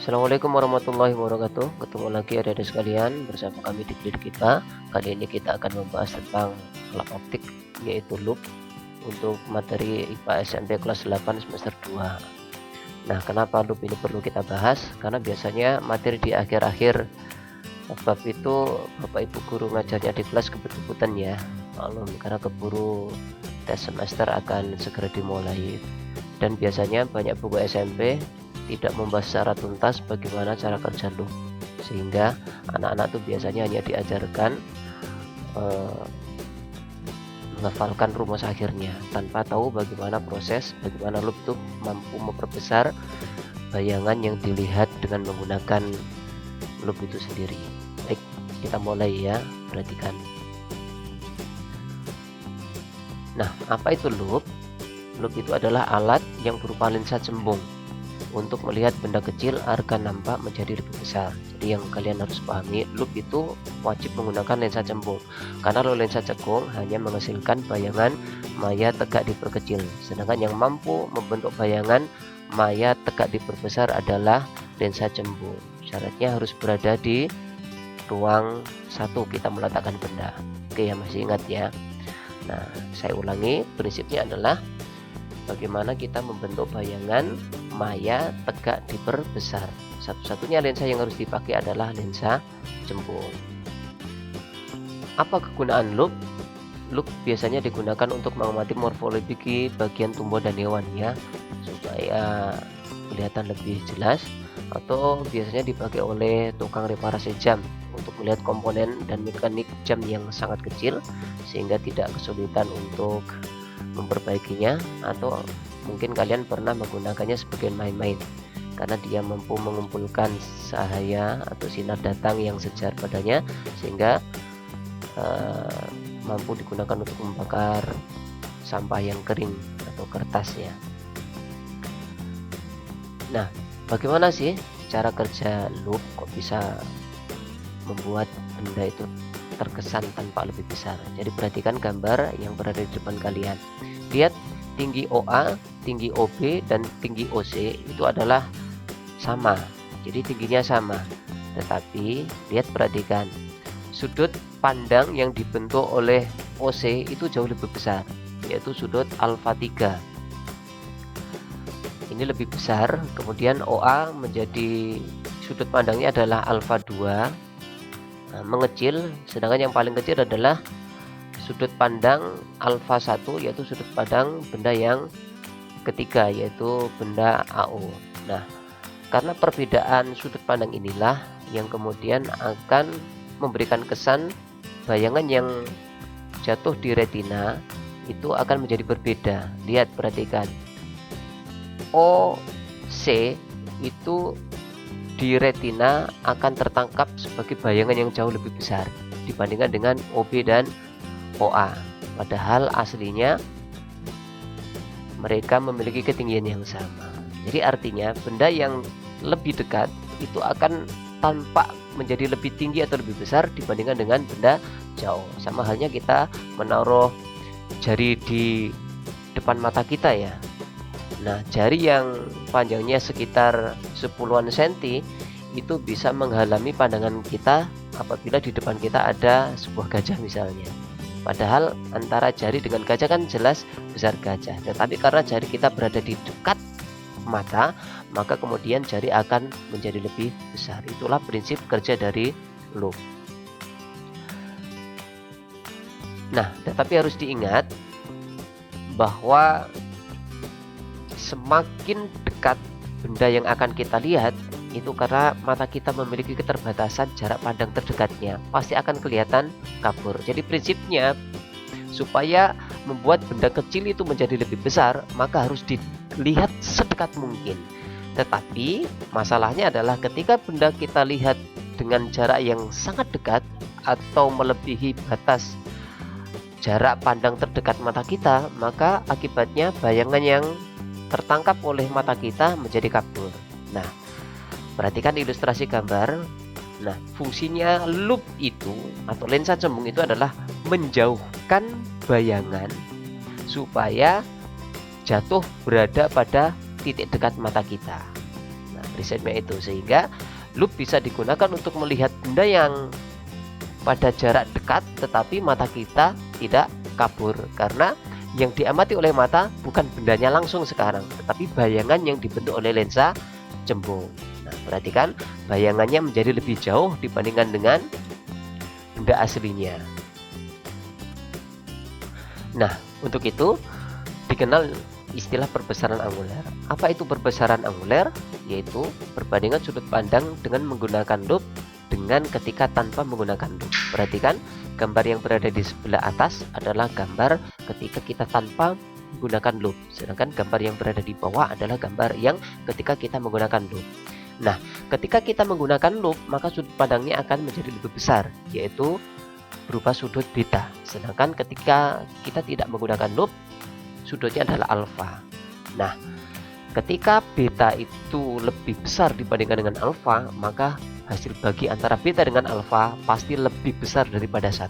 Assalamualaikum warahmatullahi wabarakatuh. Ketemu lagi adik-adik sekalian bersama kami di Grid kita. Kali ini kita akan membahas tentang alat optik, yaitu loop untuk materi IPA SMP kelas 8 semester 2. Nah, kenapa loop ini perlu kita bahas? Karena biasanya materi di akhir-akhir bab itu Bapak Ibu guru ngajarnya di kelas kebut-kebutan ya. Karena keburu tes semester akan segera dimulai. Dan biasanya banyak buku SMP tidak membahas secara tuntas bagaimana cara kerja loop, sehingga anak-anak tuh biasanya hanya diajarkan menghafalkan rumus akhirnya tanpa tahu bagaimana loop itu mampu memperbesar bayangan yang dilihat dengan menggunakan loop itu sendiri. Baik, kita mulai ya, perhatikan. Nah, apa itu loop? Loop itu adalah alat yang berupa lensa cembung untuk melihat benda kecil agar nampak menjadi lebih besar. Jadi yang kalian harus pahami, loop itu wajib menggunakan lensa cembung, karena kalau lensa cekung hanya menghasilkan bayangan maya tegak diperkecil, sedangkan yang mampu membentuk bayangan maya tegak diperbesar adalah lensa cembung. Syaratnya harus berada di ruang satu kita meletakkan benda. Oke ya, masih ingat ya? Nah, saya ulangi, prinsipnya adalah bagaimana kita membentuk bayangan maya tegak diperbesar. Satu-satunya lensa yang harus dipakai adalah lensa cembung. Apa kegunaan loop? Loop biasanya digunakan untuk mengamati morfologi bagian tumbuh dan hewan ya, supaya kelihatan lebih jelas, atau biasanya dipakai oleh tukang reparasi jam untuk melihat komponen dan mekanik jam yang sangat kecil sehingga tidak kesulitan untuk memperbaikinya, atau mungkin kalian pernah menggunakannya sebagai main-main karena dia mampu mengumpulkan cahaya atau sinar datang yang sejar padanya sehingga mampu digunakan untuk membakar sampah yang kering atau kertas ya. Nah, bagaimana sih cara kerja loop? Kok bisa membuat benda itu terkesan tanpa lebih besar? Jadi perhatikan gambar yang berada di depan kalian. Lihat tinggi OA, tinggi OB, dan tinggi OC itu adalah sama. Jadi tingginya sama. Tetapi lihat, perhatikan sudut pandang yang dibentuk oleh OC itu jauh lebih besar, yaitu sudut alfa 3. Ini lebih besar. Kemudian OA menjadi sudut pandangnya adalah alfa 2, mengecil, sedangkan yang paling kecil adalah sudut pandang alfa 1, yaitu sudut pandang benda yang ketiga, yaitu benda AO. Nah, karena perbedaan sudut pandang inilah yang kemudian akan memberikan kesan bayangan yang jatuh di retina itu akan menjadi berbeda. Lihat, perhatikan, OC itu di retina akan tertangkap sebagai bayangan yang jauh lebih besar dibandingkan dengan OB dan OA, padahal aslinya mereka memiliki ketinggian yang sama. Jadi artinya benda yang lebih dekat itu akan tampak menjadi lebih tinggi atau lebih besar dibandingkan dengan benda jauh. Sama halnya kita menaruh jari di depan mata kita ya. Nah, jari yang panjangnya sekitar 10-an senti itu bisa menghalangi pandangan kita apabila di depan kita ada sebuah gajah misalnya. Padahal antara jari dengan gajah kan jelas besar gajah, tetapi karena jari kita berada di dekat mata, maka kemudian jari akan menjadi lebih besar. Itulah prinsip kerja dari loop. Nah, tetapi harus diingat bahwa semakin dekat benda yang akan kita lihat, itu karena mata kita memiliki keterbatasan jarak pandang terdekatnya, pasti akan kelihatan kabur. Jadi prinsipnya supaya membuat benda kecil itu menjadi lebih besar, maka harus dilihat sedekat mungkin. Tetapi masalahnya adalah ketika benda kita lihat dengan jarak yang sangat dekat atau melebihi batas jarak pandang terdekat mata kita, maka akibatnya bayangan yang tertangkap oleh mata kita menjadi kabur. Nah, perhatikan ilustrasi gambar. Nah, fungsinya loop itu atau lensa cembung itu adalah menjauhkan bayangan supaya jatuh berada pada titik dekat mata kita. Nah, prinsipnya itu, sehingga loop bisa digunakan untuk melihat benda yang pada jarak dekat tetapi mata kita tidak kabur, karena yang diamati oleh mata bukan bendanya langsung sekarang, tetapi bayangan yang dibentuk oleh lensa cembung. Nah, perhatikan bayangannya menjadi lebih jauh dibandingkan dengan benda aslinya. Nah, untuk itu dikenal istilah perbesaran anguler. Apa itu perbesaran anguler? Yaitu perbandingan sudut pandang dengan menggunakan loop dengan ketika tanpa menggunakan loop. Perhatikan gambar yang berada di sebelah atas adalah gambar ketika kita tanpa menggunakan loop, sedangkan gambar yang berada di bawah adalah gambar yang ketika kita menggunakan loop. Nah, ketika kita menggunakan loop, maka sudut pandangnya akan menjadi lebih besar, yaitu berupa sudut beta. Sedangkan ketika kita tidak menggunakan loop, sudutnya adalah alfa. Nah, ketika beta itu lebih besar dibandingkan dengan alfa, maka hasil bagi antara beta dengan alfa pasti lebih besar daripada 1.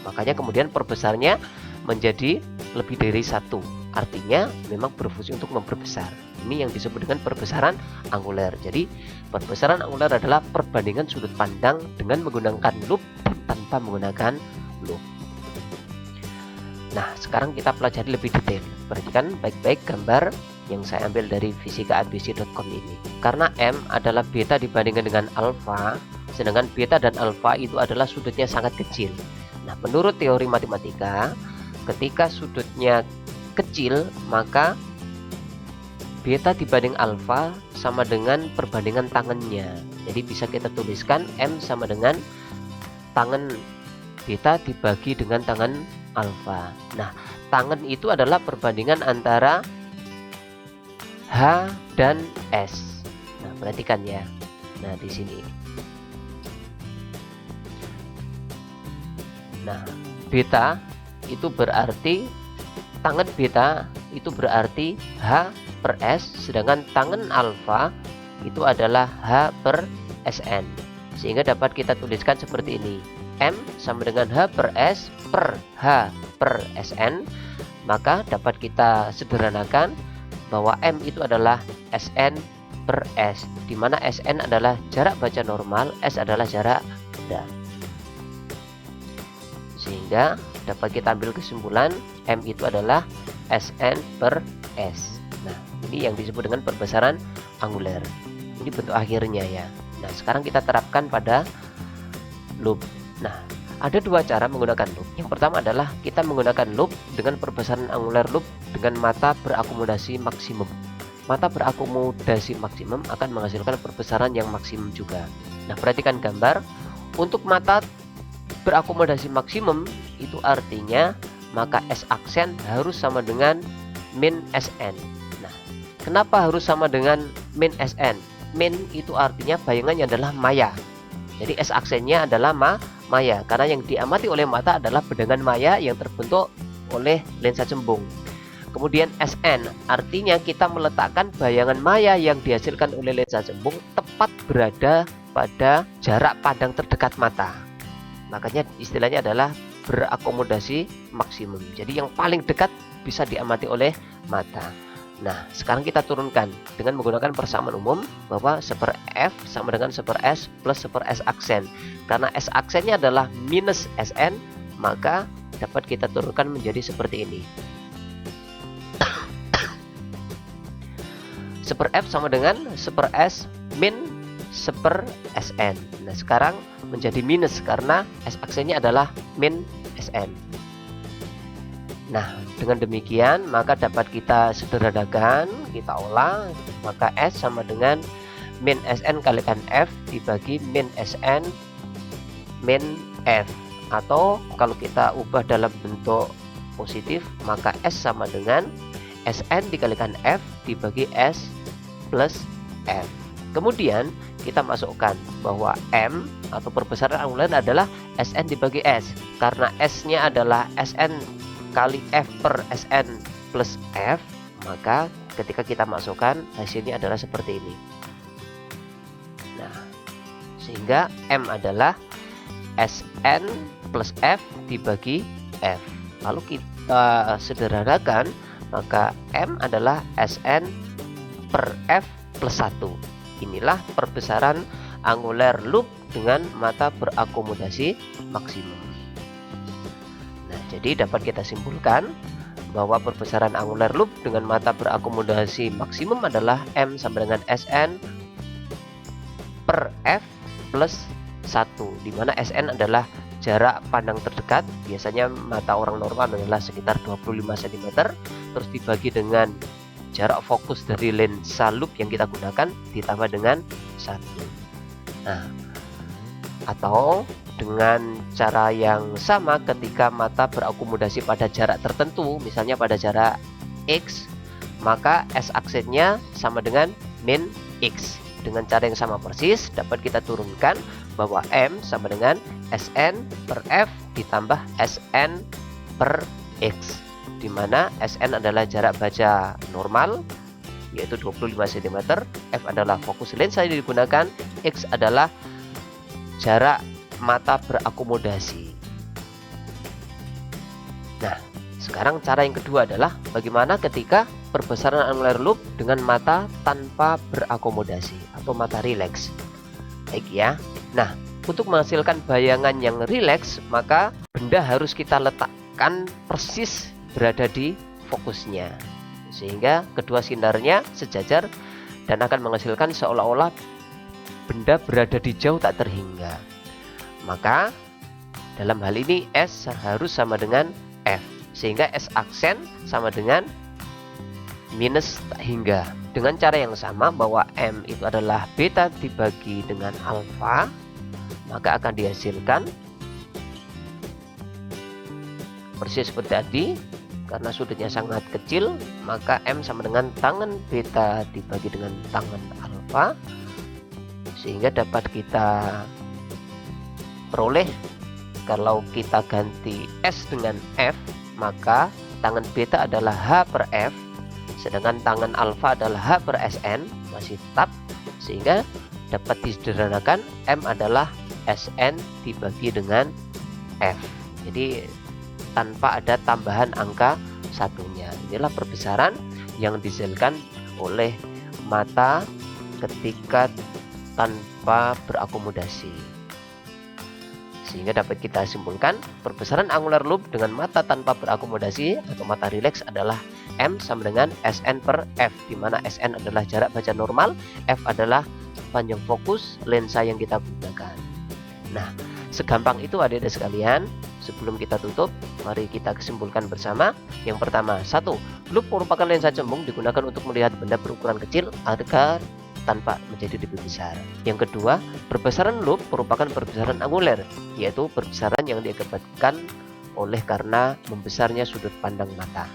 Makanya kemudian perbesarnya menjadi lebih dari 1. Artinya memang berfungsi untuk memperbesar. Ini yang disebut dengan perbesaran anguler. Jadi perbesaran anguler adalah perbandingan sudut pandang dengan menggunakan loop dan tanpa menggunakan loop. Nah, sekarang kita pelajari lebih detail. Perhatikan baik-baik gambar yang saya ambil dari fisikaabc.com ini. Karena M adalah beta dibandingkan dengan alfa, sedangkan beta dan alfa itu adalah sudutnya sangat kecil. Nah, menurut teori matematika, ketika sudutnya kecil, maka beta dibanding alfa sama dengan perbandingan tangannya. Jadi bisa kita tuliskan M sama dengan tangan beta dibagi dengan tangan alfa. Nah, tangan itu adalah perbandingan antara H dan S. Nah, perhatikan ya. Nah, di sini. Nah, beta itu berarti tangan beta itu berarti H per S, sedangkan tangan alfa itu adalah H per Sn. Sehingga dapat kita tuliskan seperti ini. M sama dengan H per S per H per Sn. Maka dapat kita sederhanakan bahwa M itu adalah Sn per S, di mana Sn adalah jarak baca normal, S adalah jarak benda. Sehingga dapat kita ambil kesimpulan M itu adalah Sn per S. Nah, ini yang disebut dengan perbesaran anguler. Ini bentuk akhirnya ya. Nah, sekarang kita terapkan pada loop. Nah, ada dua cara menggunakan loop. Yang pertama adalah kita menggunakan loop dengan perbesaran anguler loop dengan mata berakomodasi maksimum. Mata berakomodasi maksimum akan menghasilkan perbesaran yang maksimum juga. Nah, perhatikan gambar. Untuk mata berakomodasi maksimum itu artinya maka S aksen harus sama dengan min Sn. Nah, kenapa harus sama dengan min Sn? Min itu artinya bayangannya adalah maya. Jadi S aksennya adalah maya, karena yang diamati oleh mata adalah bedangan maya yang terbentuk oleh lensa cembung. Kemudian Sn artinya kita meletakkan bayangan maya yang dihasilkan oleh lensa cembung tepat berada pada jarak pandang terdekat mata. Makanya istilahnya adalah berakomodasi maksimum. Jadi yang paling dekat bisa diamati oleh mata. Nah, sekarang kita turunkan dengan menggunakan persamaan umum bahwa 1/F sama dengan 1/S plus 1/S aksen. Karena S aksennya adalah minus Sn, maka dapat kita turunkan menjadi seperti ini. 1/F sama dengan 1/S min 1/Sn. Nah, sekarang menjadi minus karena S aksennya adalah min Sn. Nah, dengan demikian maka dapat kita sederhanakan, kita olah, maka S sama dengan min Sn kalikan F dibagi min Sn min F. Atau kalau kita ubah dalam bentuk positif, maka S sama dengan Sn dikalikan F dibagi S plus F. Kemudian kita masukkan bahwa M atau perbesaran anguler adalah Sn dibagi S. Karena S-nya adalah Sn kali F per Sn plus F, maka ketika kita masukkan hasilnya adalah seperti ini. Nah, sehingga M adalah Sn plus F dibagi F. Lalu kita sederhanakan, maka M adalah Sn per F plus 1, inilah perbesaran angular loop dengan mata berakomodasi maksimum. Nah, jadi dapat kita simpulkan bahwa perbesaran angular loop dengan mata berakomodasi maksimum adalah M sama dengan Sn per F plus 1, di mana Sn adalah jarak pandang terdekat. Biasanya mata orang normal adalah sekitar 25 cm, terus dibagi dengan jarak fokus dari lensa loop yang kita gunakan ditambah dengan 1. Nah, atau dengan cara yang sama ketika mata berakomodasi pada jarak tertentu, misalnya pada jarak X, maka S-aksennya sama dengan min X. Dengan cara yang sama persis dapat kita turunkan bahwa M sama dengan Sn per F ditambah Sn per X, di mana Sn adalah jarak baca normal yaitu 25 cm, F adalah fokus lensa yang digunakan, X adalah jarak mata berakomodasi. Nah, sekarang cara yang kedua adalah bagaimana ketika perbesaran angular loop dengan mata tanpa berakomodasi atau mata rileks. Baik ya. Nah, untuk menghasilkan bayangan yang rileks, maka benda harus kita letakkan persis berada di fokusnya, sehingga kedua sinarnya sejajar dan akan menghasilkan seolah-olah benda berada di jauh tak terhingga. Maka dalam hal ini S harus sama dengan F, sehingga S aksen sama dengan minus tak hingga. Dengan cara yang sama bahwa M itu adalah beta dibagi dengan alfa, maka akan dihasilkan persis seperti tadi. Karena sudutnya sangat kecil, maka M sama dengan tangen beta dibagi dengan tangen alfa, sehingga dapat kita peroleh kalau kita ganti S dengan F, maka tangen beta adalah H per F, sedangkan tangen alfa adalah H per Sn, masih tetap, sehingga dapat disederhanakan M adalah Sn dibagi dengan F. Jadi tanpa ada tambahan angka satunya. Inilah perbesaran yang dihasilkan oleh mata ketika tanpa berakomodasi. Sehingga dapat kita simpulkan perbesaran angular loop dengan mata tanpa berakomodasi atau mata rileks adalah M sama dengan Sn per F, di mana Sn adalah jarak baca normal, F adalah panjang fokus lensa yang kita gunakan. Nah, segampang itu adik-adik sekalian. Sebelum kita tutup, mari kita kesimpulkan bersama. Yang pertama, 1. Loop merupakan lensa cembung digunakan untuk melihat benda berukuran kecil agar tanpa menjadi lebih besar. Yang kedua, perbesaran loop merupakan perbesaran angular, yaitu perbesaran yang diakibatkan oleh karena membesarnya sudut pandang mata.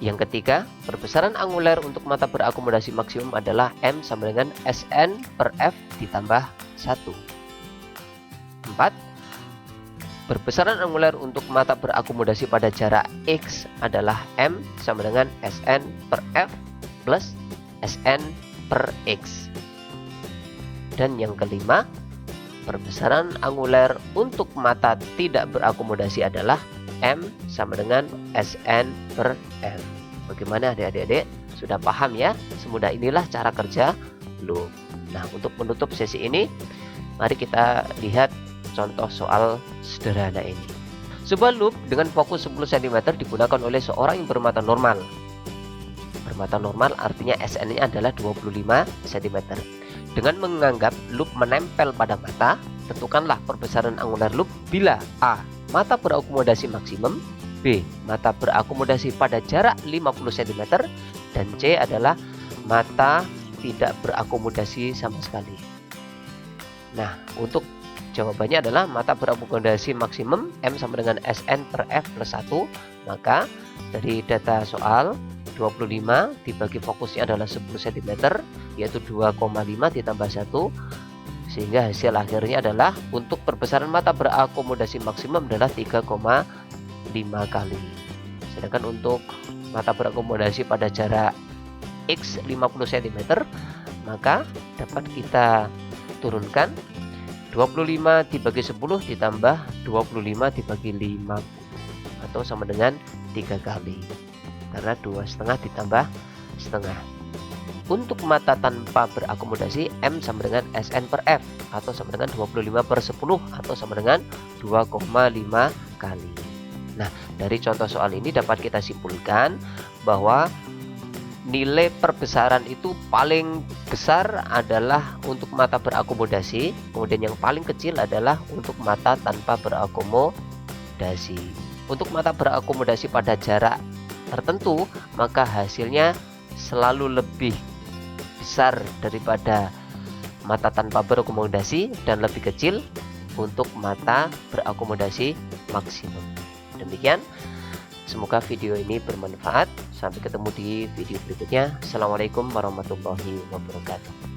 Yang ketiga, perbesaran angular untuk mata berakomodasi maksimum adalah M sama dengan Sn per F ditambah 1. 4. Perbesaran angular untuk mata berakomodasi pada jarak X adalah M sama dengan Sn per F plus Sn per X. Dan yang kelima, perbesaran angular untuk mata tidak berakomodasi adalah M sama dengan Sn per F. Bagaimana adik-adik? Sudah paham ya? Semudah inilah cara kerja loop. Nah, untuk menutup sesi ini, mari kita lihat contoh soal sederhana ini. Sebuah loop dengan fokus 10 cm digunakan oleh seorang yang bermata normal. Bermata normal artinya Sn-nya adalah 25 cm. Dengan menganggap loop menempel pada mata, tentukanlah perbesaran angular loop bila A. Mata berakomodasi maksimum, B. Mata berakomodasi pada jarak 50 cm, dan C adalah mata tidak berakomodasi sama sekali. Nah, untuk jawabannya adalah mata berakomodasi maksimum M sama dengan Sn per F plus 1. Maka dari data soal 25 dibagi fokusnya adalah 10 cm, yaitu 2,5 ditambah 1, sehingga hasil akhirnya adalah untuk perbesaran mata berakomodasi maksimum adalah 3,5 kali. Sedangkan untuk mata berakomodasi pada jarak X 50 cm, maka dapat kita turunkan 25 dibagi 10 ditambah 25 dibagi 50, atau sama dengan 3 kali, karena 2,5 ditambah setengah. Untuk mata tanpa berakomodasi, M sama dengan SN per F atau sama dengan 25/10 atau sama dengan 2,5 kali. Nah, dari contoh soal ini dapat kita simpulkan bahwa nilai perbesaran itu paling besar adalah untuk mata berakomodasi, kemudian yang paling kecil adalah untuk mata tanpa berakomodasi. Untuk mata berakomodasi pada jarak tertentu, maka hasilnya selalu lebih besar daripada mata tanpa berakomodasi dan lebih kecil untuk mata berakomodasi maksimum. Demikian, semoga video ini bermanfaat. Sampai ketemu di video berikutnya. Assalamualaikum warahmatullahi wabarakatuh.